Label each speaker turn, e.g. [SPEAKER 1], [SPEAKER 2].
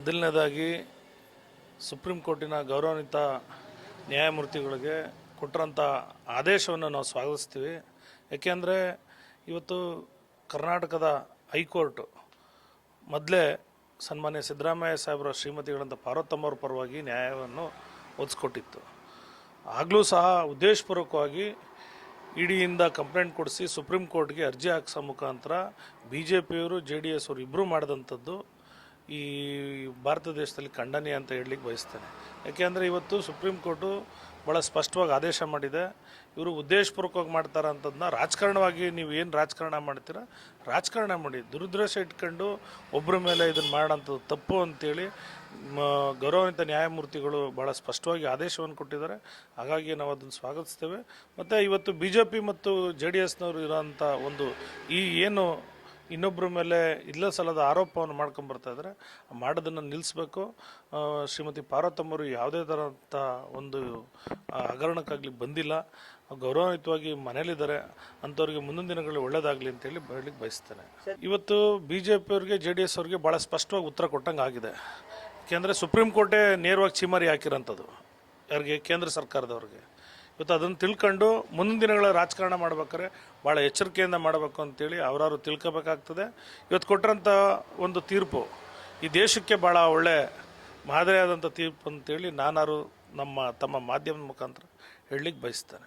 [SPEAKER 1] ಮೊದಲನೇದಾಗಿ ಸುಪ್ರೀಂ ಕೋರ್ಟಿನ ಗೌರವಾನ್ವಿತ ನ್ಯಾಯಮೂರ್ತಿಗಳಿಗೆ ಕೊಟ್ಟರಂಥ ಆದೇಶವನ್ನು ನಾವು ಸ್ವಾಗತಿಸ್ತೀವಿ. ಏಕೆಂದರೆ ಇವತ್ತು ಕರ್ನಾಟಕದ ಹೈಕೋರ್ಟ್ ಮೊದಲೇ ಸನ್ಮಾನ್ಯ ಸಿದ್ದರಾಮಯ್ಯ ಸಾಹೇಬರ ಶ್ರೀಮತಿಗಳಂಥ ಪಾರ್ವತಮ್ಮವ್ರ ಪರವಾಗಿ ನ್ಯಾಯವನ್ನು ಒದಗಿಸ್ಕೊಟ್ಟಿತ್ತು. ಆಗಲೂ ಸಹ ಉದ್ದೇಶಪೂರ್ವಕವಾಗಿ ಇಡಿಯಿಂದ ಕಂಪ್ಲೇಂಟ್ ಕೊಡಿಸಿ ಸುಪ್ರೀಂ ಕೋರ್ಟ್ಗೆ ಅರ್ಜಿ ಹಾಕಿಸೋ ಮುಖಾಂತರ BJPಯವರು JDS ಅವರು ಇಬ್ಬರು ಮಾಡಿದಂಥದ್ದು ಈ ಭಾರತ ದೇಶದಲ್ಲಿ ಖಂಡನೀಯ ಅಂತ ಹೇಳಲಿಕ್ಕೆ ಬಯಸ್ತೇನೆ. ಯಾಕೆಂದರೆ ಇವತ್ತು ಸುಪ್ರೀಂ ಕೋರ್ಟು ಭಾಳ ಸ್ಪಷ್ಟವಾಗಿ ಆದೇಶ ಮಾಡಿದೆ. ಇವರು ಉದ್ದೇಶಪೂರ್ವಕವಾಗಿ ಮಾಡ್ತಾರೆ ಅಂಥದ್ದನ್ನ ರಾಜಕಾರಣವಾಗಿ ನೀವು ಏನು ರಾಜಕಾರಣ ಮಾಡ್ತೀರಾ ರಾಜಕಾರಣ ಮಾಡಿ, ದುರುದ್ದೇಶ ಇಟ್ಕೊಂಡು ಒಬ್ಬರ ಮೇಲೆ ಇದನ್ನು ಮಾಡೋಂಥದ್ದು ತಪ್ಪು ಅಂತೇಳಿ ಗೌರವಾನ್ವಿತ ನ್ಯಾಯಮೂರ್ತಿಗಳು ಭಾಳ ಸ್ಪಷ್ಟವಾಗಿ ಆದೇಶವನ್ನು ಕೊಟ್ಟಿದ್ದಾರೆ. ಹಾಗಾಗಿ ನಾವು ಅದನ್ನು ಸ್ವಾಗತಿಸ್ತೇವೆ. ಮತ್ತು ಇವತ್ತು BJP ಮತ್ತು JDSನವರು ಇರೋಂಥ ಒಂದು ಈ ಏನು ಇನ್ನೊಬ್ಬರ ಮೇಲೆ ಇಲ್ಲ ಸಲ್ಲದ ಆರೋಪವನ್ನು ಮಾಡ್ಕೊಂಬರ್ತಾ ಇದ್ದಾರೆ, ಮಾಡೋದನ್ನು ನಿಲ್ಲಿಸಬೇಕು. ಶ್ರೀಮತಿ ಪಾರ್ವತಮ್ಮರು ಯಾವುದೇ ಥರಂಥ ಒಂದು ಹಗರಣಕ್ಕಾಗಲಿ ಬಂದಿಲ್ಲ, ಗೌರವಾನ್ವಿತವಾಗಿ ಮನೇಲಿದ್ದಾರೆ. ಅಂಥವ್ರಿಗೆ ಮುಂದಿನ ದಿನಗಳಲ್ಲಿ ಒಳ್ಳೆಯದಾಗಲಿ ಅಂತೇಳಿ ಹೇಳಲಿಕ್ಕೆ ಬಯಸ್ತೇನೆ. ಇವತ್ತು BJPಯವ್ರಿಗೆ JDS ಅವ್ರಿಗೆ ಭಾಳ ಸ್ಪಷ್ಟವಾಗಿ ಉತ್ತರ ಕೊಟ್ಟಂಗೆ ಆಗಿದೆ. ಯಾಕೆಂದರೆ ಸುಪ್ರೀಂ ಕೋರ್ಟೇ ನೇರವಾಗಿ ಚೀಮಾರಿ ಹಾಕಿರೋಂಥದ್ದು ಯಾರಿಗೆ, ಕೇಂದ್ರ ಸರ್ಕಾರದವ್ರಿಗೆ. ಇವತ್ತು ಅದನ್ನು ತಿಳ್ಕೊಂಡು ಮುಂದಿನ ದಿನಗಳ ರಾಜಕಾರಣ ಮಾಡ್ಬೇಕಾದ್ರೆ ಭಾಳ ಎಚ್ಚರಿಕೆಯಿಂದ ಮಾಡಬೇಕು ಅಂತೇಳಿ ಅವರಾರು ತಿಳ್ಕೋಬೇಕಾಗ್ತದೆ. ಇವತ್ತು ಕೊಟ್ಟರಂಥ ಒಂದು ತೀರ್ಪು ಈ ದೇಶಕ್ಕೆ ಭಾಳ ಒಳ್ಳೆ ಮಾದರಿಯಾದಂಥ ತೀರ್ಪು ಅಂತೇಳಿ ತಮ್ಮ ಮಾಧ್ಯಮದ ಮುಖಾಂತರ ಹೇಳಲಿಕ್ಕೆ ಬಯಸ್ತೇನೆ.